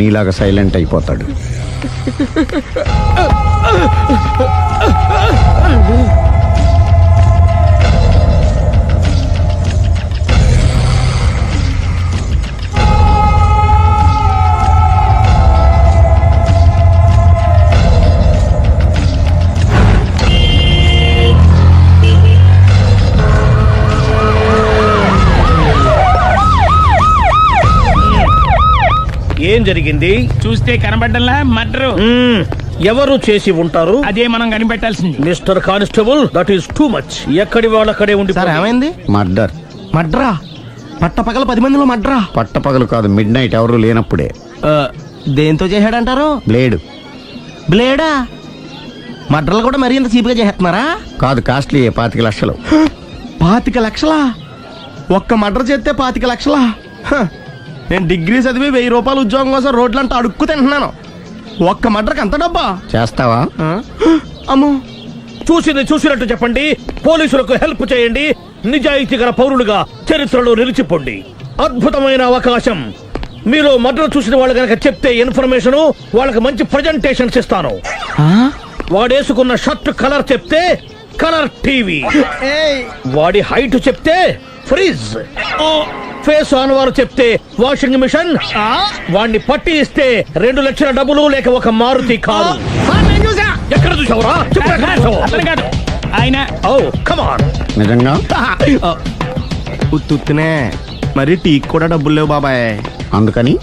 నీలాగా సైలెంట్ అయిపోతాడు. ఏం జరిగింది? చూస్తే కనబడ్డంలా మర్డరు. ఎవరు చేసి ఉంటారు? అదే మనం కనిపెట్టాల్సింది. Mister constable, that is too much. ఎక్కడి వాళ్ళక్కడే ఉండి. సార్ ఏమైంది? మర్డర్. మడ్రా? పట్టపగల 10 మందిలో మడ్రా? పట్టపగలు కాదు, మిడ్ నైట్ ఎవరు లేనప్పుడే. దేంతో చేశాడంటారు? బ్లేడ్. బ్లేడా? మడ్రలు కూడా మరీ ఇంత చీప్గా చేస్తున్నారా? కాదు, కాస్ట్లీ 25 లక్షలు. 25 లక్షలా? ఒక్క మడ్ర చేస్తే 25 లక్షలా? నేను డిగ్రీ చదివి 1000 రూపాయలు ఉద్యోగం కోసం రోడ్లంతా అడుక్కు తింటున్నాను. ఒక్క మడ్రకి అంత డబ్బా? చేస్తావా? అమ్మో. చూసింది చూసినట్టు చెప్పండి. పోలీసులకు హెల్ప్ చేయండి. నిజాయితీ గల పౌరులుగా చరిత్రలో నిలిచిపోండి. అద్భుతమైన అవకాశం. మీరు మర్డర్ చూసిన వాళ్ళు కనుక చెప్తే ఇన్ఫర్మేషన్, వాళ్ళకి మంచి ప్రజెంటేషన్స్ ఇస్తాను. వాడేసుకున్న షర్ట్ కలర్ చెప్తే కలర్ టీవీ, వాడి హైట్ చెప్తే ఫ్రిజ్, ఫేస్ ఆన్ వారు చెప్తే వాషింగ్ మిషన్, వాడిని పట్టి ఇస్తే 2 లక్షల డబ్బులు లేక ఒక మారుతి కారు. ఎక్కడ చూసావురా? అతను కాదు ఆయన. Oh come on. నిజంగా? ఉత్తునే మరి టీకి కూడా డబ్బులు లేవు బాబాయ్. అందుకని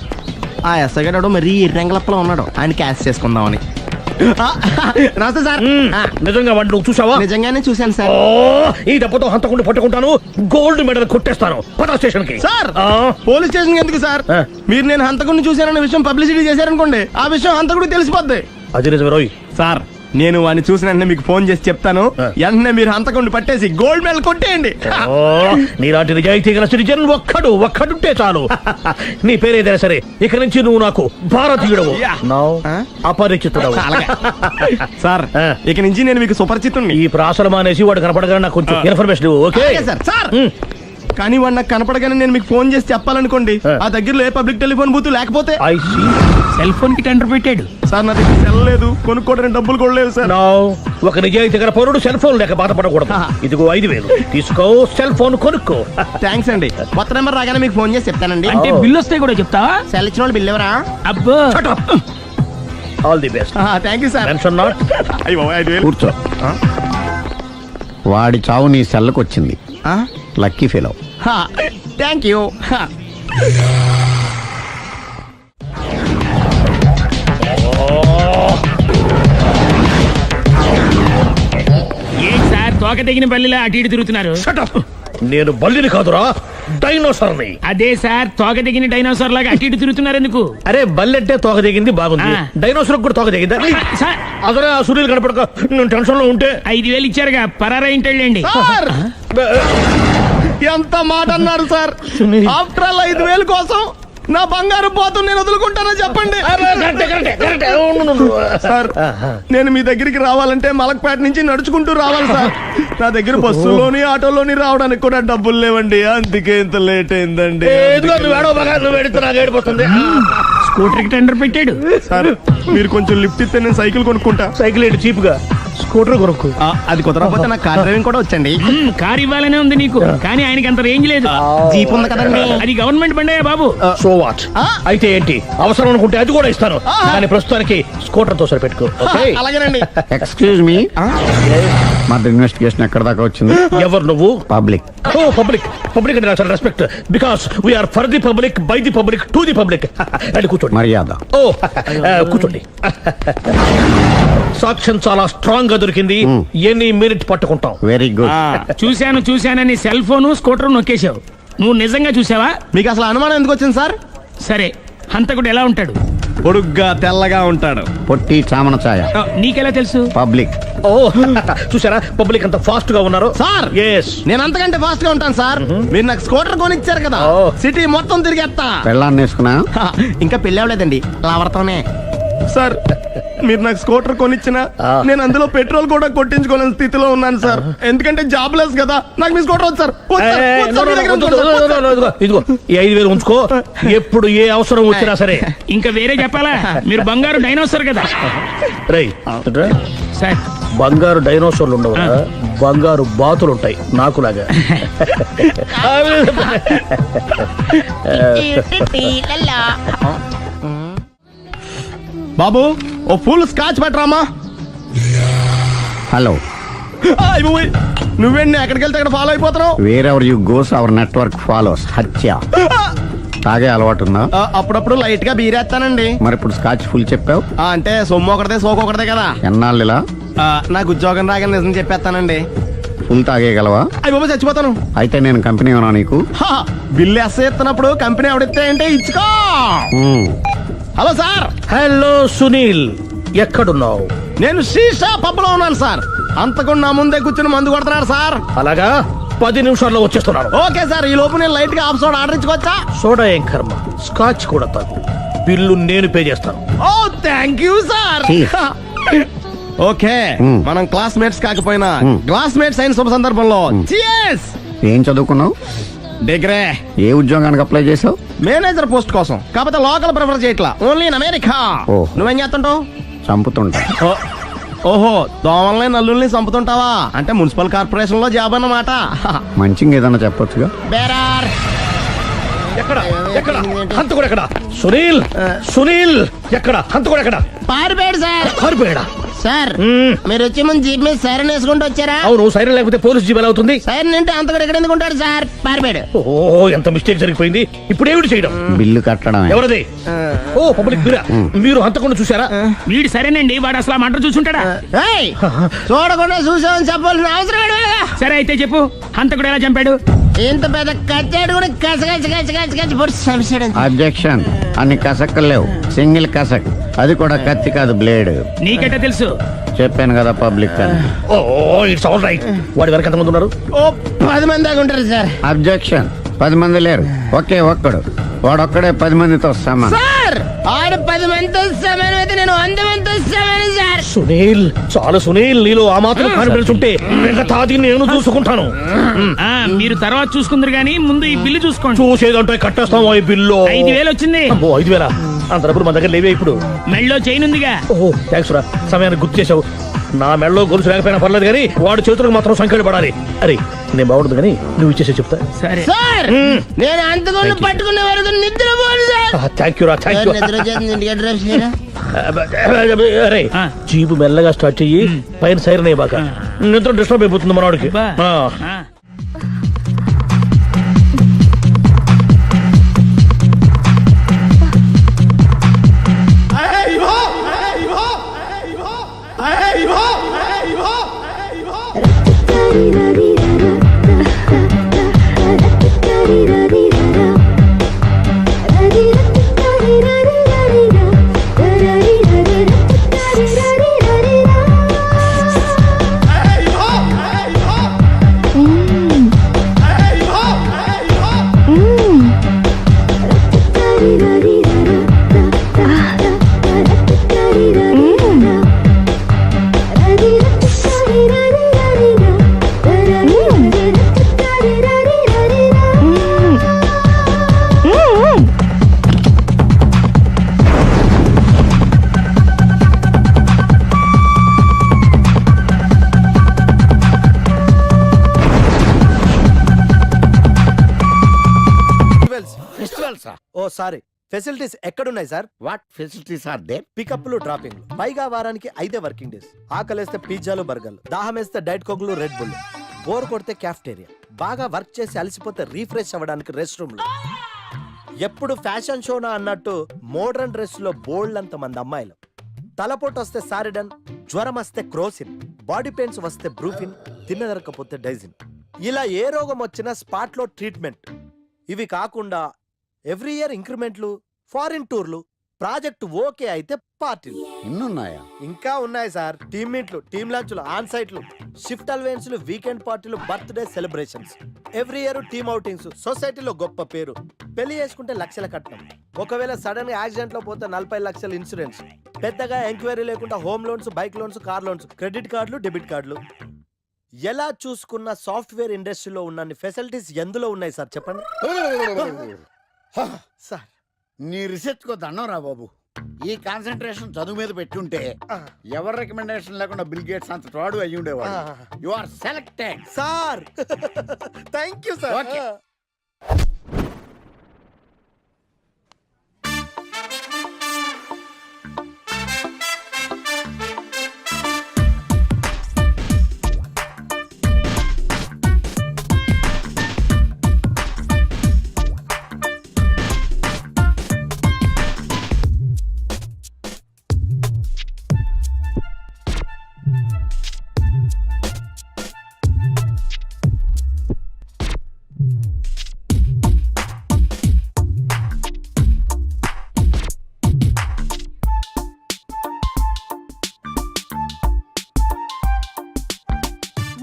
ఆ ఎస్ఐ గారు మరీ ఎర్రంగలప్పలో ఉన్నాడు, ఆయన క్యాష్ చేసుకుందామని. నమస్తే సార్. నిజంగా వాడిని నువ్వు చూసావా? నిజంగానే చూశాను సార్. ఈ దెబ్బతో హంతకుండా పట్టుకుంటాను, గోల్డ్ మెడల్ కొట్టేస్తాను. పద స్టేషన్ కి. సార్ పోలీస్ స్టేషన్ ఎందుకు సార్? మీరు నేను హంతకుడిని చూశానన్న విషయం పబ్లిసిటీ చేశారనుకోండి, ఆ విషయం హంతకుడికి తెలిసిపోద్ది. అది నిజమే రోయ్. సార్ నేను వాడిని చూసిన వెంటనే మీకు ఫోన్ చేసి చెప్తాను. వెంటనే మీరు హంతకుడిని పట్టేసి గోల్డ్ మెడల్ కొట్టేయండి. నీలాంటి నిజాయితీ గల సిటిజన్ ఒక్కడుంటే చాలు. నీ పేరేదైనా సరే, ఇక నుంచి నువ్వు నాకు భారతీయుడవు, అపరిచితుడవు. సార్ ఇక నుంచి నేను మీకు సుపరిచితుణ్ణి. ఈ ప్రాసలు మానేసి వాడు కనపడగానే నాకు కొంచెం ఇన్ఫర్మేషన్ ఇవ్వు. Okay sir. కానీ వాడు నాకు కనపడగానే నేను మీకు ఫోన్ చేసి చెప్పాలనుకోండి, ఆ దగ్గరలో ఏ పబ్లిక్ టెలిఫోన్ బూత్ లేకపోతే. సెల్ ఫోన్ కి టెండర్ పెట్టాడు సార్. నా దగ్గర సెల్ లేదు, కొనుక్కోవడానికి డబ్బులు కూడా లేవు సార్. ఒక నిజాయితీ గల పౌరుడు సెల్ ఫోన్ లేక బాధపడకూడదు. ఇదిగో 5000 తీసుకో, సెల్ ఫోన్ కొనుక్కో. థ్యాంక్స్ అండి. కొత్త నెంబర్ రాగానే మీకు ఫోన్ చేసి చెప్తానండి. అంటే బిల్ వస్తే కూడా చెప్తావా? సెల్ ఇచ్చిన వాళ్ళు బిల్ ఎవరా? అబ్బో. All the best. Thank you sir. Tension not. కూర్చో. వాడి చావు నీ సెల్లకు వచ్చింది. Lucky fellow. Thank you. ఏంటి సార్ తోక తెగిన బల్లిలా అటు ఇటు తిరుగుతున్నారు? నేను బల్లిని కాదురా, డైనోసార్ని. అదే సార్ తోక తెగిన డైనోసార్ లాగా అటు ఇటు తిరుగుతున్నారు ఎందుకు? అరే బల్లెట్టే తోక దిగింది బాగుంది, డైనోసార్ కూడా తోక దిగిందా? అసలే ఆ సూర్యులు కనపడక నేను టెన్షన్ లో ఉంటే 5000 ఇచ్చారుగా, పరారా ఇంటండి. ఎంత మాట అన్నారు సార్? ఆఫ్టర్ ఆల్ 5000 కోసం నా బంగారు పోతు నేను వదులుకుంటానని చెప్పండి సార్. నేను మీ దగ్గరికి రావాలంటే మలక్పేట నుంచి నడుచుకుంటూ రావాలి సార్. నా దగ్గర బస్సులోని ఆటోలోని రావడానికి కూడా డబ్బులు లేవండి, అందుకే ఇంత లేట్ అయిందండి. స్కూటర్ కి టెండర్ పెట్టాడు సార్. మీరు కొంచెం లిఫ్ట్ ఇస్తే నేను సైకిల్ కొనుక్కుంటా. సైకిల్ ఏంటి చీప్ గా, స్కూటర్ కొనుక్కు. అది కుదరకపోతే నాకు కార్ డ్రైవింగ్ కూడా వచ్చండి. కార్ ఇవ్వాలనే ఉంది నీకు, కానీ ఆయనకి అంత రేంజ్ లేదు. జీప్ ఉంది కదండి. అది గవర్నమెంట్ బండే బాబు. So what? అయితే ఏంటి, అవసరం అనుకుంటే అది కూడా ఇస్తాను, కానీ ప్రస్తుతానికి స్కూటర్ తో సరిపెట్టుకో. అలాగేనండి. ఎక్స్క్యూజ్ మీ, మర్డర్ ఇన్వెస్టిగేషన్ ఎక్కడ దాకా వచ్చింది? ఎవరు నువ్వు? పబ్లిక్. ఓ పబ్లిక్. పబ్లిక్ అంటే చాలా respect, because we're for the public, by the public, to the public. అది కూర్చోండి. మర్యాద. ఓ కూర్చోండి. సాక్ష్యం చాలా స్ట్రాంగ్ గా దొరికింది, ఎన్ని మినిట్ పట్టుకుంటాం. Very good. చూశానని సెల్ ఫోను స్కూటర్ నొక్కేశావు. నువ్వు నిజంగా చూసావా? మీకు అసలు అనుమానం ఎందుకు వచ్చింది సార్? సరే, హంతకుడు ఎలా ఉంటాడు? పొడుగ్గా తెల్లగా ఉంటాడు. పొట్టి చామన ఛాయ. నీకెలా తెలుసు? పబ్లిక్. ఓ చూసారా పబ్లిక్ అంత ఫాస్ట్ గా ఉన్నారు సార్. నేను అంతకంటే ఫాస్ట్ గా ఉంటాను సార్. మీరు నాకు స్కూటర్ కొనిచ్చారు కదా, సిటీ మొత్తం తిరిగేస్తా. పెళ్ళాన్ని వేసుకున్నా? ఇంకా పెళ్ళి అవ్వలేదండి, లావర్తోనే. సార్ మీరు నాకు స్కూటర్ కొనిచ్చిన నేను అందులో పెట్రోల్ కూడా కొట్టించుకోలేని స్థితిలో ఉన్నాను సార్. ఎందుకంటే జాబ్ లెస్ కదా. నాకు మీ స్కూటర్ వద్దు సార్. వద్దు సార్. వద్దు సార్. మీ దగ్గర ఉంచుకోండి సార్. ఇదిగో ఈ 5,000 ఉంచుకో. ఎప్పుడు ఏ అవసరం వచ్చినా సరే. ఇంకా వేరే చెప్పాలా? మీరు బంగారు డైనోసార్ కదా రై సార్. బంగారు డైనోసార్లు ఉండవు, బంగారు బాతులు ఉంటాయి నాకులాగా. బాబు ఓ ఫుల్ స్కాచ్ పెట్టరామా. హలో, నువ్వేండి ఎక్కడికి వెళ్తే అక్కడ ఫాలో అయిపోతున్నావు? Wherever you goes our network follows. హత్య. తాగే అలవాటు ఉందా? అప్పుడప్పుడు లైట్ గా బీరేస్తానండి. మరి ఇప్పుడు స్కాచ్ ఫుల్ చెప్పావు అంటే సొమ్ము ఒకటిదే సోకు ఒకటిదే కదా. ఎన్నాళ్ళు ఇలా? నాకు ఉద్యోగం రాగానే నిజం చెప్పేస్తానండి. ఫుల్ తాగేయగలవా? అయ్యి బాబు చచ్చిపోతాను. అయితే నేను కంపెనీ ఉన్నా నీకు. బిల్లు ఎస్ఐ ఎత్తినప్పుడు కంపెనీ ఎవడిస్తే అంటే ఇచ్చుకో. Hello sir. హలో సునీల్, ఎక్కడున్నావు? నేను శీషా పబ్లో ఉన్నాను సార్. అంతకుండా నా ముందే కూర్చుని మందు కొడుతున్నాడు సార్. అలాగా, 10 నిమిషాల్లో వచ్చేస్తున్నాను. Okay sir. ఈ లోపు నేను లైట్ గా ఆఫ్ సోడా ఆర్డర్ ఇచ్చుకోవచ్చా? సోడా ఏం కర్మ, స్కాచ్ కూడా తాగు. బిల్లు నేను పే చేస్తాను. ఓ థ్యాంక్ యూ సార్. ఓకే, మనం క్లాస్మేట్స్ కాకపోయినా క్లాస్మేట్స్ అయిన శుభ సందర్భంలో cheers. ఏం చదువుకున్నావు? డిగ్రీ. ఏ ఉద్యోగానికి అప్లై చేసావు? మేనేజర్ పోస్ట్ కోసం. కాకపోతే లోకల్ ప్రిఫర్ చేయట్లా, ఓన్లీ ఇన్ అమెరికా. ఓ. నువ్వేం చేస్తుంటావు? చంపుతుంటా. ఓహో, దోమల్ని నల్లుల్ని చంపుతుంటావా? అంటే మున్సిపల్ కార్పొరేషన్ లో జాబ్ అన్నమాట. మంచిగా ఏదన్నా చెప్పొచ్చుగా. బేరార్. ఎక్కడ ఎక్కడ హంతకుడు ఎక్కడ? సునీల్, సునీల్ ఎక్కడ? హంతకుడు ఎక్కడ? పారిపోయాడు సార్. పారిపోయాడా? సార్ మీరు వచ్చే ముందు జీప్ మీద సైరన్ వేసుకుంటూ వచ్చారా? అవును, సైరన్ లేకపోతే పోలీస్ జీవన్ అవుతుంది. సైరన్ అంటే అంతకుడు ఎక్కడ ఎందుకు ఉంటాడు సార్? పారిపోయాడు. ఓ, ఎంత మిస్టేక్ జరిగిపోయింది. ఇప్పుడు ఏమిటి చేయడం? బిల్లు కట్టడమే. ఎవరది? ఓ, పబ్లిక్ మీరా? మీరు హంతకుండా చూసారా? వీడు సరేనండి, వాడు అసలు ఆ మంట చూసుంటాడా? ఏయ్, చూడకుండా చూసామని చెప్పాల్సిన అవసరం ఏంటి? సరే అయితే చెప్పు, హంతకుడు ఎలా చంపాడు? ఇంత పెద్ద కచ్చాడు కూడా కచ్చ పొడి చంపేశాడు. అబ్జెక్షన్. అన్ని కసక్కలు లేవు, సింగిల్ కసక్. అది కూడా కత్తి కాదు, బ్లేడ్. నీకెట్టా తెలుసు? చెప్పాను కదా పబ్లిక్ అని. ఓ, ఇట్స్ ఆల్ రైట్. వాడి వరకు ఎంతమంది ఉన్నారు? ఓ 10 మంది దాకా ఉంటారు సార్. అబ్జెక్షన్. 10 మంది లేరు, ఒకే ఒక్కడు. వాడొక్కడే 10 మందితో సమానం. సార్ ఆడు 10 మందితో సమానం అయితే నేను 100 మందితో సమానం సార్. సునీల్, చాలు సునీల్, నీలో ఆ మాత్రం కాన్ఫిడెన్స్ ఉంటే మిగతాది నేను చూసుకుంటాను. మీరు తర్వాత చూసుకుందరు గానీ ముందు ఈ బిల్లు చూసుకోండి. చూసేదంటే కట్టేస్తాం. ఈ బిల్లు 5,000 వచ్చింది. 5,000? అంత డబ్బులు మన దగ్గర లేవే ఇప్పుడు. మెళ్ళో చైన్ ఉందిగా. ఓహో, థ్యాంక్స్ రా, సమయానికి గుర్తు చేసావు. నా మెడలో గొలుసు లేకపోయినా పర్లేదు కానీ వాడి చేతులకు మాత్రం సంఖ్యలు పడాలి. అరే, నేను బాగుంటుంది కానీ నువ్వు ఇచ్చేసే చెప్తా. సరే సార్ నేను అంతకుండా పట్టుకునే వరకు నిద్రపోను సార్. థ్యాంక్ యూ రా, థ్యాంక్ యూ. నిద్ర చేస్తుంది ఇంటికి డ్రైవ్ చేయరా? అరే, జీపు మెల్లగా స్టార్ట్ చెయ్యి, పైన సైరన్ అయ్యాక నిద్ర డిస్టర్బ్ అయిపోతుంది మనవాడికి. బా. ఓ సారీ, ఫెసిలిటీస్ ఎక్కడున్నాయి sir? What facilities are there? పికప్లు, డ్రాపింగ్, పైగా వారానికి 5 వర్కింగ్ డేస్. ఆకలేస్తే పిజ్జాలు, బర్గర్లు, దాహమేస్తే డైట్ కోక్లు, రెడ్ బుల్, బోర్ కొడితే క్యాఫ్టేరియా, బాగా వర్క్ చేసి అలసిపోతే రీఫ్రెష్ అవ్వడానికి రెస్ట్ రూమ్లు. ఎప్పుడు ఫ్యాషన్ షోనా అన్నట్టు మోడర్న్ డ్రెస్ లో బోల్డ్ అంత మంది అమ్మాయిలు. తలపోటు వస్తే సారిడన్, జ్వరం వస్తే క్రోసిన్, బాడీ పెయిన్స్ వస్తే బ్రూఫిన్, తిన్నదరకపోతే డైజిన్. ఇలా ఏ రోగం వచ్చినా స్పాట్ లో ట్రీట్మెంట్. ఇవి కాకుండా ఎవ్రీ ఇయర్ ఇంక్రిమెంట్లు, ఫారిన్ టూర్లు, ప్రాజెక్ట్ ఓకే అయితే పార్టీలు. ఇన్నున్నాయా? ఇంకా ఉన్నాయి సార్. టీమ్ మీట్లు, టీమ్ లంచ్లు, ఆన్ సైట్లు, షిఫ్ట్ అలవెన్స్లు, వీకెండ్ పార్టీలు, birthday celebrations. Every year team outings, సొసైటీలో గొప్ప పేరు, పెళ్లి చేసుకుంటే లక్షల కట్నం, ఒకవేళ సడన్ గా యాక్సిడెంట్ లో పోతే 40 లక్షల ఇన్సూరెన్స్, పెద్దగా ఎంక్వైరీ లేకుండా home loans, bike loans, car loans, credit కార్డులు, డెబిట్ కార్డులు. ఎలా చూసుకున్న సాఫ్ట్వేర్ ఇండస్ట్రీలో ఉన్న ఫెసిలిటీస్ ఎందులో ఉన్నాయి సార్ చెప్పండి సార్. నీ రీసెర్చ్ కో దండం రా బాబు. ఈ కాన్సన్ట్రేషన్ చదువు మీద పెట్టుంటే ఎవరి రికమెండేషన్ లేకుండా బిల్ గేట్స్ అంత తోడు అయ్యి ఉండేవాడు. You are selected sir. Thank you sir. Okay.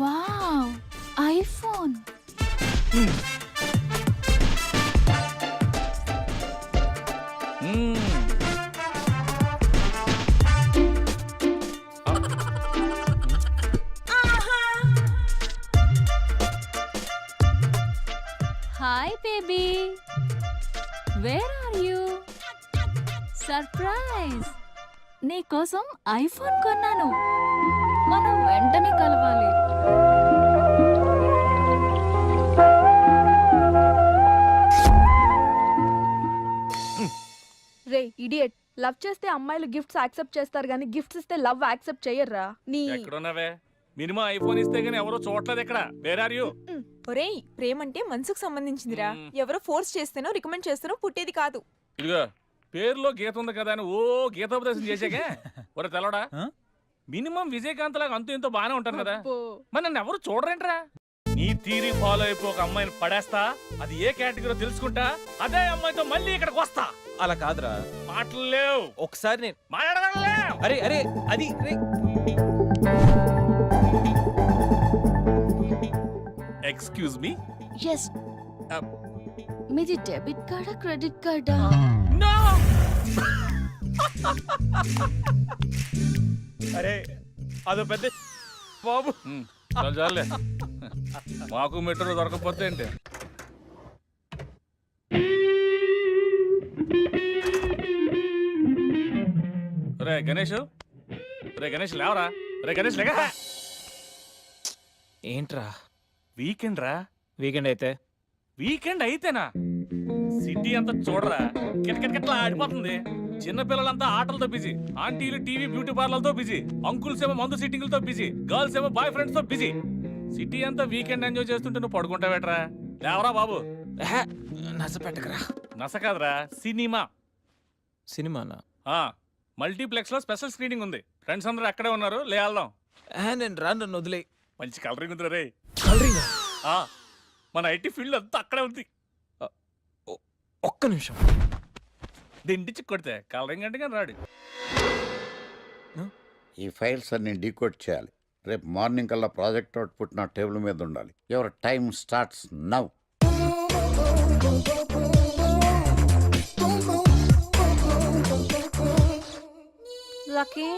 Wow, iPhone. Hi baby, where are you? Surprise, నీకోసం ఐఫోన్ కొన్నాను. మనం వెంటనే కలవాలి. రే ఇడియట్, లవ్ చేస్తే అమ్మాయిలు గిఫ్ట్స్ యాక్సెప్ట్ చేస్తారు కానీ గిఫ్ట్స్ ఇస్తే లవ్ యాక్సెప్ట్ చెయ్యర్రా. నీ ఎక్కడున్నావే? మినిమం ఐఫోన్ ఇస్తే గానీ ఎవరో చూడలేదు ఇక్కడ. Where are you? ఒరేయ్, ప్రేమంటే మనసుకు సంబంధించిందిరా. ఎవరో ఫోర్స్ చేస్తేనో రికమెండ్ చేస్తేనో పుట్టేది కాదు. ఇదిగో పేరులో గీత ఉంది కదా అని ఓ గీతోపదేశం చేసాకే ఒరే తెలవడా, మినిమం విజయకాంత్ లాగా అంతూ ఇంతో బానే ఉంటాను కదా, మరి నన్ను ఎవరు చూడరేంట్రా? నీ థీరీ ఫాలో అయిపో ఒక అమ్మాయిని పడేస్తా, అది ఏ కేటగిరీ తెలుసుకుంటా, అదే అమ్మాయితో మళ్ళీ ఇక్కడికి వస్తా. అలా కాదురా, మాటలు లేవు. ఒకసారి నేను మాట్లాడలేవు. అరే అరే అది ఎక్స్క్యూజ్ మీ. ఎస్, మీది డెబిట్ కార్డా క్రెడిట్ కార్డా? నో. అరే అదో పెద్ద బాబు. చాలే మాకు మెట్రో దొరకకపోతే ఏంటి? రే గణేష్, రే గణేష్ లేవరా. రే గణేష్ లేక. ఏంట్రా వీకెండ్ రా. వీకెండ్ అయితే? వీకెండ్ అయితేనా? సిటీ అంతా చూడరా, కిటకిటకిట్లా ఆడిపోతుంది. చిన్న పిల్లలంతా ఆటలతో బిజీ, ఆంటీలు టీవీ బ్యూటీ పార్లర్తో బిజీ, అంకుల్స్ ఏమో మందు సిట్టింగ్లతో బిజీ, గర్ల్స్ ఏమో బాయ్ ఫ్రెండ్స్ తో బిజీ. సిటీ అంతా వీకెండ్ ఎంజాయ్ చేస్తుంటే నువ్వు పడుకుంటావేట్రా? లేవరా బాబు. నస పెట్టకరా. నస కాదురా, సినిమా. సినిమానా? మల్టీప్లెక్స్ లో స్పెషల్ స్క్రీనింగ్ ఉంది. ఫ్రెండ్స్ అందరూ అక్కడే ఉన్నారు, లేళ్దాం. నేను రాను, నన్ను వదిలే. మంచి కలరింగ్ ఉంది రే. కలరింగ్? మన ఐటీ ఫీల్డ్ అంతా అక్కడే ఉంది. ఒక్క నిమిషం. దిండిచి కొడితే కలరింగ్ అంటే కానీ రాడు. ఈ ఫైల్స్ అన్ని డీకోడ్ చేయాలి. రేపు మార్నింగ్ కల్లా ప్రాజెక్ట్ అవుట్పుట్ నా టేబుల్ మీద ఉండాలి. Your time starts now. Lucky,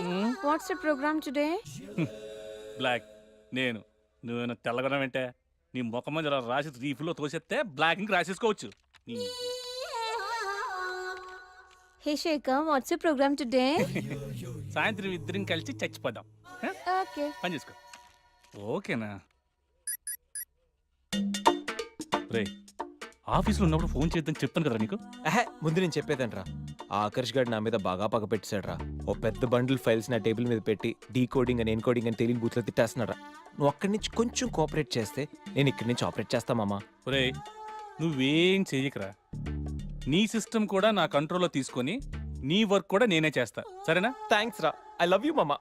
what's the programme today? Black. నేను నువ్వేనా తెల్లగొన వెంటే నీ ముఖం మీద రాసి రీఫ్లో తోసేస్తే బ్లాక్ ఇంక రాసేసుకోవచ్చు. Hey Shekhar, what's the programme today? సాయంత్రం ఇద్దరం కలిసి చచ్చిపోదాం. ఓకే, పని చేసుకో. ఓకేనా? రే ఆఫీస్లో ఉన్నప్పుడు ఫోన్ చేద్దాం చెప్తాను కదా నీకు. ముందు నేను చెప్పేదంట్రా, ఆ ఆకర్ష్ గారు నా మీద బాగా పగ పెట్టాడురా. ఓ పెద్ద బండిల్ ఫైల్స్ నా టేబుల్ మీద పెట్టి డీకోడింగ్ అని ఎన్కోడింగ్ అని తెలియని బూత్లో తిట్టేస్తున్నారా. నువ్వు అక్కడి నుంచి కొంచెం కోఆపరేట్ చేస్తే నేను ఇక్కడి నుంచి ఆపరేట్ చేస్తా మామా. రే నువ్వేం చెయ్యకరా. నీ సిస్టమ్ కూడా నా కంట్రోల్లో తీసుకొని నీ వర్క్ కూడా నేనే చేస్తా, సరేనా? థ్యాంక్స్ రా, ఐ లవ్ యూ మామా.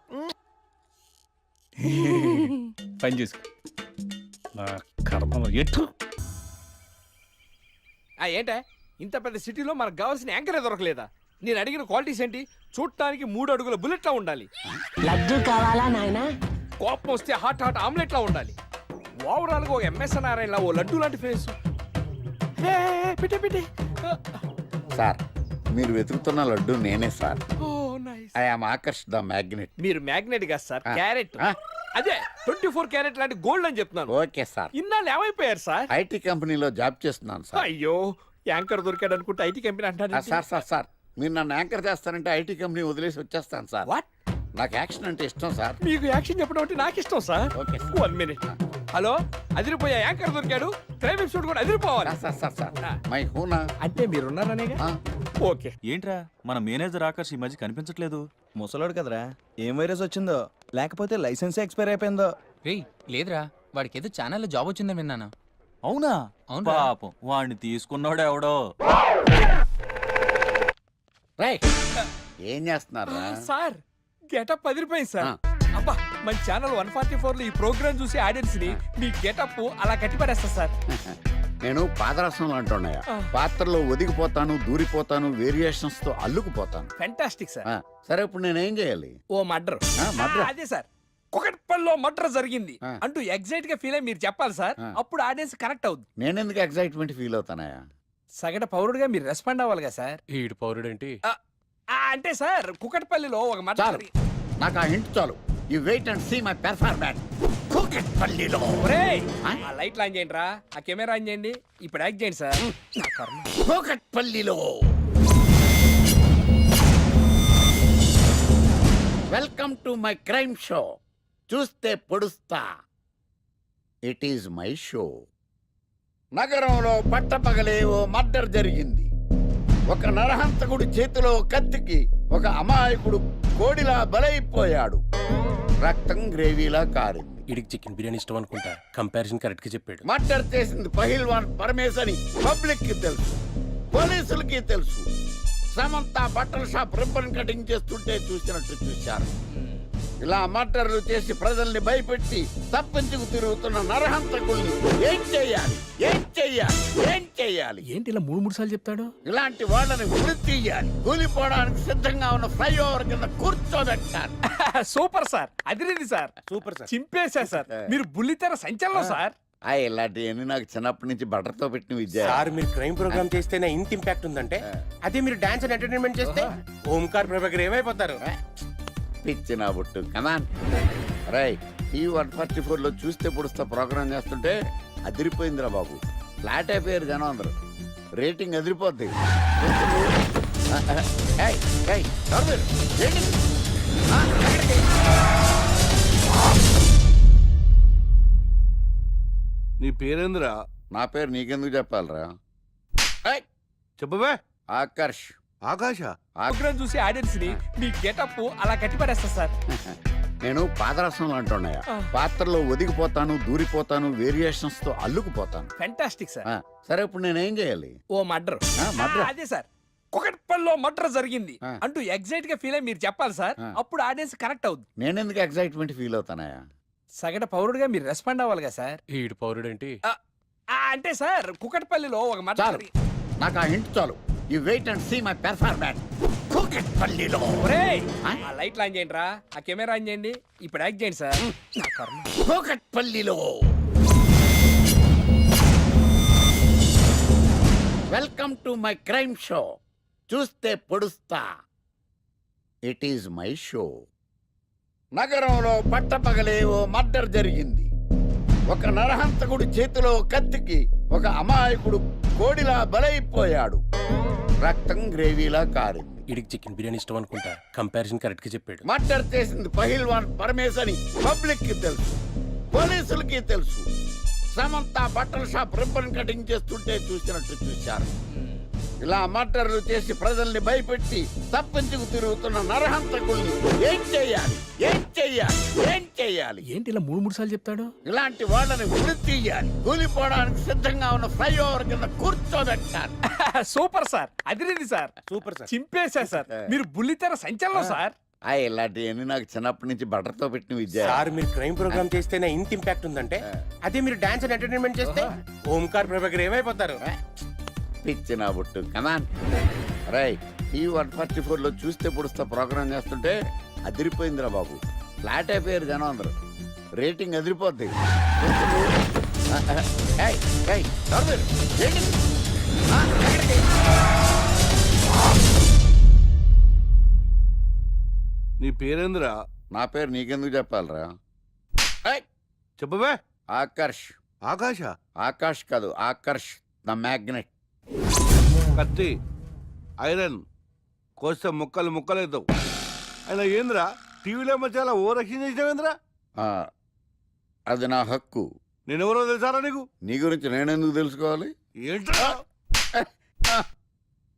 పని చేసుకో. నా కర్మలో ఎటు. ఏంటే ఇంత పెద్ద సిటీలో మనకు కావాల్సిన యాంకరే దొరకలేదా? నేను అడిగిన క్వాలిటీస్ ఏంటి? చూడటానికి 3 అడుగుల బుల్లెట్లా ఉండాలి, లడ్డు కావాలా నాయనా? కోపం వస్తే హాట్ హాట్ ఆమ్లెట్లా ఉండాలి, ఓవరాల్ గా ఒక ఎంఎస్ నారాయణ ఓ లడ్డు లాంటి ఫేస్ పెట్టే సార్ మీరు వెతుకుతున్న లడ్డు నేనే sir. Oh nice. I am Akarsh the magnet. మీరు మ్యాగ్నెట్ గా సార్, ఆ. క్యారెట్. ఆ. అదే 24 క్యారెట్ లాంటి గోల్డ్ అని చెప్తున్నాను. Okay sir. ఇన్నాళ్ళు ఏమైపోయారు సార్? ఐటీ కంపెనీలో జాబ్ చేస్తున్నాను సార్. అయ్యో యాంకర్ దొరికాడు అనుకుంటే ఐటీ కంపెనీ అంటారు. సార్ మీరు నన్ను యాంకర్ చేస్తారంటే ఐటీ కంపెనీ వదిలేసి వచ్చేస్తాను సార్. వాట్? నాకు యాక్షన్ అంటే ఇష్టం సార్. మీకు యాక్షన్ చెప్పడం అంటే నాకు ఇష్టం sir. Okay sir. 1 minute. Hello, అదిరిపోయా యాంకర్ దొరికాడు. క్రైమ్ ఎపిసోడ్ కూడా అదిరిపోవాలి. Sir my హూనా. అంటే మీరున్నారనేగా. ఓకే. ఏంట్రా మన మేనేజర్ ఆకర్ష్ ఈ మధ్య కనిపించట్లేదు? ముసలోడు కదరా, ఏం వైరస్ వచ్చిందో లేకపోతే లైసెన్స్ ఎక్స్పైర్ అయిపోయిందో. రేయ్ లేదురా, వాడికి ఏదో ఛానల్లో జాబ్ వచ్చిందని విన్నాను. అవునా? అవునురా. పాపం వాడిని తీసుకున్నాడు ఎవడో. రైట్. ఏం చేస్తున్నారు? సార్ గెటప్ అదిరిపోయింది సార్. ఆ. అబ్బా, మన ఛానల్ 144 లో ఈ ప్రోగ్రామ్ చూసి ఆడియన్స్ ని మీ గెటప్ అలా కట్టిపడేస్తా సార్. నేను పాదరసం అంటున్నాయా, ఆ. పాత్రలో ఒదిగిపోతాను, దూరిపోతాను, వేరియేషన్స్ తో అల్లుకుపోతాను. Fantastic sir. ఆ, సరే ఇప్పుడు నేనేం చేయాలి? ఓ మర్డర్. మర్డర్? అదే సార్, కుకట్పల్లిలో మర్డర్ జరిగింది ఆ. అంటూ ఎగ్జైట్ గా ఫీల్ అయ్యి మీరు చెప్పాలి సార్. ఆ. అప్పుడు ఆడియన్స్ కనెక్ట్ అవుద్ది. నేనెందుకు ఎక్సైట్మెంట్ ఫీల్ అవుతానయా? సగటు పౌరుడిగా మీరు రెస్పాండ్ అవ్వాలి కదా సార్. ఈడు పౌరుడేంటి? అంటే సార్ కుకట్పల్లిలో ఒక మర్డర్ చాలు, నాకు ఆ హింట్ చాలు. You wait and see my performance. కూకట్పల్లిలో. ఒరేయ్, ఆ? ఆ లైట్లు ఆన్ చేయండి రా, ఆ కెమెరా ఆన్ చేయండి, ఇప్పుడు యాక్ట్ చేయండి సార్. నా కర్మ. కూకట్పల్లిలో. Welcome to my crime show. చూస్తే పొడుస్తా. It is my show. నగరంలో పట్టపగలే ఓ మర్డర్ జరిగింది. ఒక నరహంతకుడు చేతిలో కత్తికి ఒక అమాయకుడు కోడిలా బలైపోయాడు. రక్తం గ్రేవీలా కారింది. ఇడికి చికెన్ బిర్యానీ ఇష్టం అనుకుంటా, కంపారిజన్ కరెక్ట్ గా చెప్పాడు. మర్డర్ చేసింది పహిల్వాన్ పరమేశ్ అని పబ్లిక్ కి తెలుసు, పోలీసులకి తెలుసు. సమంత బట్టల షాప్ రిబ్బన్ కటింగ్ చేస్తుంటే చూసినట్టు చూశారు. ఇలా మర్డర్లు చేసి ప్రజల్ని భయపెట్టి తప్పించుకు తిరుగుతున్న నరహంతకుల్ని ఏం చెయ్యాలి? ఏంటి ఇలా 3 సార్లు చెప్తాడు? ఇలాంటి వాళ్ళని ఉరి తీయాలి. కూలిపోవడానికి సిద్ధంగా ఉన్న ఫ్లైఓవర్ కింద కూర్చోబెట్టాలి. సూపర్ సార్, అదిరింది సార్. Super sir. చింపేశా సార్. మీరు బుల్లితెర సంచలనం సార్. ఇలాంటివన్నీ నాకు చిన్నప్పటి నుంచి బట్టర్తో పెట్టిన విద్య. సార్ మీరు క్రైమ్ ప్రోగ్రామ్ చేస్తేనే ఇంత ఇంపాక్ట్ ఉందంటే, అదే మీరు డాన్స్ అండ్ ఎంటర్టైన్మెంట్ చేస్తే ఓంకార్ ప్రభాకర్ ఏమైపోతారు? పిచ్చి నా బుట్టు కమాన్. రై, ఈ 144 లో చూస్తే పొడుస్తా ప్రోగ్రామ్ చేస్తుంటే అదిరిపోయిందిరా బాబు. ఫ్లాట్ అయిపోయారు జనం అందరూ. రేటింగ్ అదిరిపోద్ది. ఏయ్, ఏయ్, ఎవరు మీరు? ఏంటి? ఎక్కడికి? నీ పేరేంద్రా? నా పేరు నీకెందుకు చెప్పాలరా? ఏయ్, చెప్పవే. ఆకర్ష్. ఆకాశ. ప్రోగ్రామ్ చూసి ఆడియన్స్ ని మీ గెటప్ అలా కట్టిపడేస్తా సార్. నేను పాదరసం అంటున్నాయా, ఆ. పాత్రలో ఒదిగిపోతాను, దూరిపోతాను, వేరియేషన్స్ తో అల్లుకుపోతాను. Fantastic sir. ఆ, సరే ఇప్పుడు నేనేం చేయాలి? ఓ మర్డర్. మర్డర్? అదే సార్, కుకట్పల్లిలో మర్డర్ జరిగింది ఆ. అంటూ ఎగ్జైట్ గా ఫీల్ అయ్యి మీరు చెప్పాలి సార్. ఆ. అప్పుడు ఆడియన్స్ కనెక్ట్ అవుద్ది. నేనెందుకు ఎక్సైట్మెంట్ ఫీల్ అవుతానయా? సగటు పౌరుడిగా మీరు రెస్పాండ్ అవ్వాలి కదా సార్. ఈడు పౌరుడేంటి? అంటే సార్ కుకట్పల్లిలో ఒక మర్డర్ చాలు, నాకు ఆ హింట్ చాలు. You wait and see my performance. కూకట్పల్లిలో. ఒరేయ్, ఆ? ఆ లైట్లు ఆన్ చేయండి రా, ఆ కెమెరా ఆన్ చేయండి, ఇప్పుడు యాక్ట్ చేయండి సార్. నా కర్మ. కూకట్పల్లిలో. Welcome to my crime show. చూస్తే పొడుస్తా. It is my show. నగరంలో పట్టపగలే ఓ మర్డర్ జరిగింది. ఒక నరహంతకుడు చేతిలో కత్తికి ఒక అమాయకుడు కోడిలా బలైపోయాడు. రక్తం గ్రేవీలా కారింది. ఇడికి చికెన్ బిర్యానీ ఇష్టం అనుకుంటా, కంపారిజన్ కరెక్ట్ గా చెప్పాడు. మర్డర్ చేసింది పహిల్వాన్ పరమేశ్ అని పబ్లిక్ కి తెలుసు, పోలీసులకి తెలుసు. సమంత బట్టల షాప్ రిబ్బన్ కటింగ్ చేస్తుంటే చూసినట్టు చూశారు. ఇలా మర్డర్లు చేసి ప్రజల్ని భయపెట్టి తప్పించుకు తిరుగుతున్న నరహంతకుల్ని ఏం చెయ్యాలి? ఏంటి ఇలా 3 సార్లు చెప్తాడు? ఇలాంటి వాళ్ళని ఉరి తీయాలి. కూలిపోవడానికి సిద్ధంగా ఉన్న ఫ్లైఓవర్ కింద కూర్చోబెట్టాలి. సూపర్ సార్, అదిరింది సార్. Super sir. చింపేశా సార్. మీరు బుల్లితెర సంచలనం సార్. ఇలాంటివన్నీ నాకు చిన్నప్పటి నుంచి బట్టర్తో పెట్టిన విద్య. సార్ మీరు క్రైమ్ ప్రోగ్రామ్ చేస్తేనే ఇంత ఇంపాక్ట్ ఉందంటే, అదే మీరు డాన్స్ అండ్ ఎంటర్టైన్మెంట్ చేస్తే ఓంకార్ ప్రభాకర్ ఏమైపోతారు? పిచ్చి నా బుట్టు కమాన్. రై, ఈ 144 లో చూస్తే పొడుస్తా ప్రోగ్రామ్ చేస్తుంటే అదిరిపోయిందిరా బాబు. ఫ్లాట్ అయిపోయారు జనం అందరూ. రేటింగ్ అదిరిపోద్ది. ఏయ్, ఏయ్, ఎవరు మీరు? ఏంటి? ఎక్కడికి? నీ పేరేంద్రా? నా పేరు నీకెందుకు చెప్పాలరా? ఏయ్, చెప్పవే. ఆకర్ష్. ఆకాశ? ఆకాష్ కాదు, ఆకర్ష్ ద మ్యాగ్నెట్. కత్తి, ఐరన్ కోస్తే ముక్కలు ముక్కలేద్దావు. అయినా ఏంద్రా టీవీలో చాలా ఓ రక్షణ చేసినావేంద్రా? అది నా హక్కు. నేనెవరో తెలుసారా నీకు? నీ గురించి నేనెందుకు తెలుసుకోవాలి? ఏంట్రా?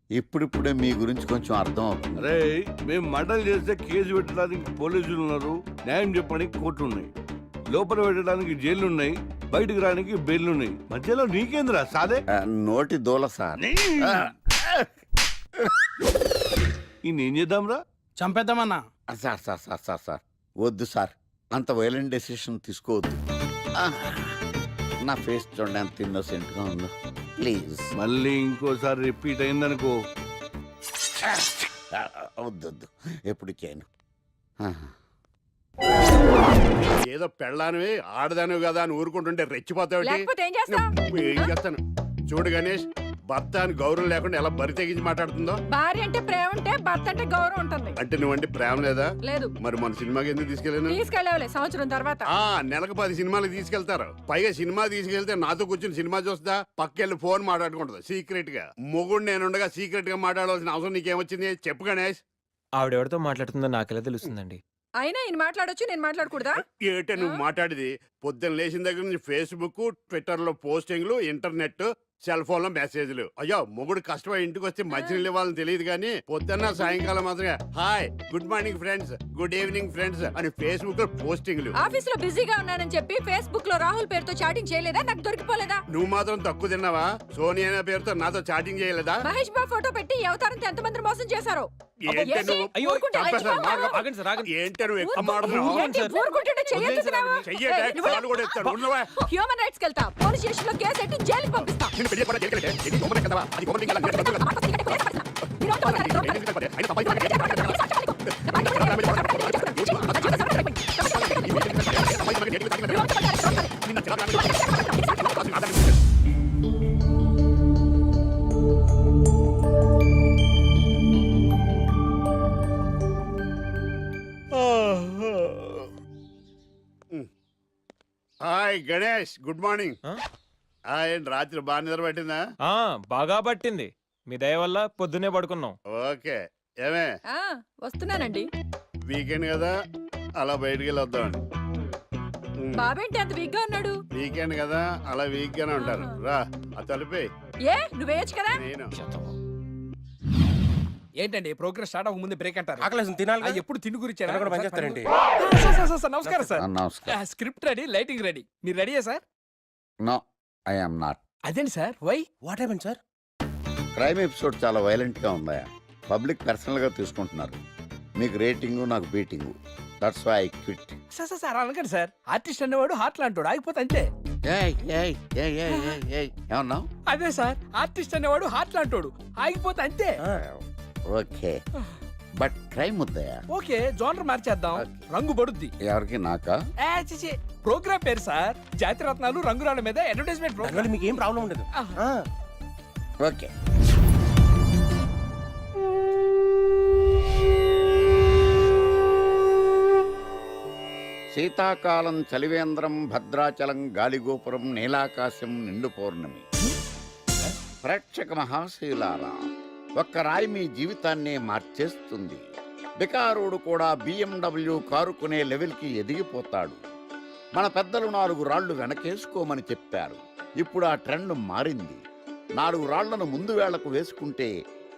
ఇప్పుడిప్పుడే మీ గురించి కొంచెం అర్థం అవుతుంది. అరే, మేము మర్డర్ చేస్తే కేసు పెట్టడానికి పోలీసులు ఉన్నారు, న్యాయం చెప్పడానికి కోర్టు ఉన్నాయి, లోపల పెట్టడానికి జైలు ఉన్నాయి, బయటకు రావడానికి బెయిల్ ఉన్నాయి. మధ్యలో నీకేంద్రా సాదే? నోటి దూల సార్. ఏం చేద్దాంరా? చంపేద్దామన్నా. Sir sir sir sir sir వద్దు సార్, అంత వైలెంట్ డెసిషన్ తీసుకోవద్దు. నా ఫేస్ చూడండి ఎంత ఇన్నోసెంట్గా ఉందో. ప్లీజ్ మళ్ళీ ఇంకోసారి రిపీట్ అయిందనుకో. వద్దు వద్దు, ఎప్పుడు చేయను. ఏదో పెళ్ళానివి ఆడదానివి కదా అని ఊరుకుంటుంటే రెచ్చిపోతావు. ఏం చేస్తాను చూడు గణేష్, భర్త అని గౌరవం లేకుండా ఎలా బరి తెగించి మాట్లాడుతుందో. భార్య అంటే ప్రేమ ఉంటే భర్త అంటే గౌరవం ఉంటుంది. అంటే నువ్వంటే ప్రేమ లేదా? లేదు. మరి మన సినిమాకి ఎందుకు తీసుకెళ్ళాను? తీసుకెళ్ళవలే సంవత్సరం తర్వాత. నెలకు 10 సినిమాలకు తీసుకెళ్తారు. పైగా సినిమా తీసుకెళ్తే నాతో కూర్చొని సినిమా చూస్తా, పక్కెళ్ళి ఫోన్ మాట్లాడుకుంటుంది సీక్రెట్ గా. మొగుడు నేనుండగా సీక్రెట్ గా మాట్లాడాల్సిన అవసరం నీకేమొచ్చింది చెప్పు గణేష్. ఆవిడెవరితో మాట్లాడుతుందో నాకెలా తెలుస్తుందండి? అయినా ఈయన మాట్లాడొచ్చు, నేను మాట్లాడకూడదా? ఏటే నువ్వు మాట్లాడేది? పొద్దున్న లేచిన దగ్గర నుంచి ఫేస్బుక్, ట్విట్టర్ లో పోస్టింగ్లు, ఇంటర్నెట్, సెల్ ఫోన్ లో మెసేజ్లు. అయ్యో, మొగుడు కష్టమై ఇంటికి వస్తే మంచినీళ్ళు ఇవ్వాలని తెలియదు కానీ పొద్దున్న సాయంకాలం మాత్రమే hi, good morning friends, good evening friends అని ఫేస్బుక్ లో పోస్టింగ్లు. ఆఫీస్ లో బిజీగా ఉన్నానని చెప్పి ఫేస్బుక్ లో రాహుల్ పేరుతో చాటింగ్ చేయలేదా? నాకు దొరికిపోలేదా? నువ్వు మాత్రం తక్కువ తిన్నావా? సోనియా అనే పేరుతో నాతో చాటింగ్ చేయలేదా? మహేష్ బాబు ఫోటో పెట్టి అవతారంతో ఎంతమంది మోసం చేశారు. ఏంటి నువ్వు? ఏంటి నువ్వు ఎక్కువ మాట్లాడుతున్నావు? చెయ్యటే కాలు కూడా ఎత్తాడు. ఉన్నవా? హ్యూమన్ రైట్స్ కెళ్తా, పోలీస్ స్టేషన్ లో కేసు పెట్టి జైలుకి పంపిస్తా. Hi Ganesh, good morning. రాత్రి బాగా నిద్ర పట్టిందా? బాగా పట్టింది. మీ దయ వల్ల పొద్దునే పడుకున్నాం. ఓకే. ఏమే వస్తున్నానండి. వీకెండ్ కదా, అలా బయటికి వెళ్ళి వద్దామండి. బాబేంటి అంత వీక్ గా ఉన్నాడు? వీకెండ్ కదా, అలా వీక్ గానే ఉంటారు. రా, ఆ తలిపే. ఏ నువ్వేయచ్చు కదా? నేను ఏంటండి ప్రోగ్రెస్ స్టార్ట్ అవ్వక ముందు బ్రేక్ అంటారు? తినాలి. ఎప్పుడు తిండి గురించి నమస్కారం సార్. నమస్కారం. Script ready, lighting ready. మీరు రెడీయా sir? No, I am not. అదేంటి sir, why? What happened sir? Crime episode చాలా వైలెంట్ గా ఉందా? పబ్లిక్ పర్సనల్ గా తీసుకుంటున్నారు. మీకు రేటింగ్, నాకు beating. That's why I quit. Sir అనకండి సార్. ఆర్టిస్ట్ అనేవాడు హార్ట్ లాంటాడు, ఆగిపోతే అంతే. ఏమన్నావు? అదే సార్, ఆర్టిస్ట్ అనేవాడు హార్ట్ లాంటాడు, ఆగిపోతే అంతే. ఓకే, బట్ క్రైమ్ వద్దయా? ఓకే, జోనర్ మార్చేద్దాం. రంగు పడుద్ది. ఎవరికి? నాకా? ప్రోగ్రామ్ పేరు సార్ జాతి రత్నాలు రంగురాళ్ళ మీద అడ్వర్టైజ్మెంట్ ప్రోగ్రామ్. మీకు ఏం ప్రాబ్లం ఉండదు. ఓకే. శీతాకాలం చలివేంద్రం, భద్రాచలం గాలిగోపురం, నీలాకాశం, నిండు పౌర్ణమి. ప్రేక్షక మహాశయులారా, ఒక్క రాయి మీ జీవితాన్నే మార్చేస్తుంది. బికారుడు కూడా BMW కారు కొనే లెవెల్కి ఎదిగిపోతాడు. మన పెద్దలు 4 రాళ్లు వెనకేసుకోమని చెప్పారు. ఇప్పుడు ఆ ట్రెండ్ మారింది. 4 రాళ్లను ముందు వేళ్లకు వేసుకుంటే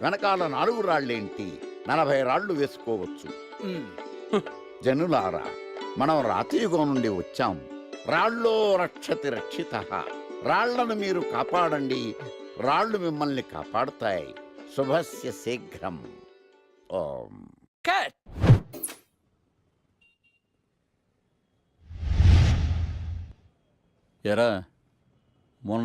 వెనకాల 4 రాళ్లేంటి, 40 రాళ్లు వేసుకోవచ్చు. జనులారా, మనం రాతియుగం నుండి వచ్చాం. రాళ్ళో రక్షతి రక్షితః. రాళ్లను మీరు కాపాడండి, రాళ్లు మిమ్మల్ని కాపాడుతాయి. శుభస్య శీఘ్రం. ఓం. ఎరా మొన్న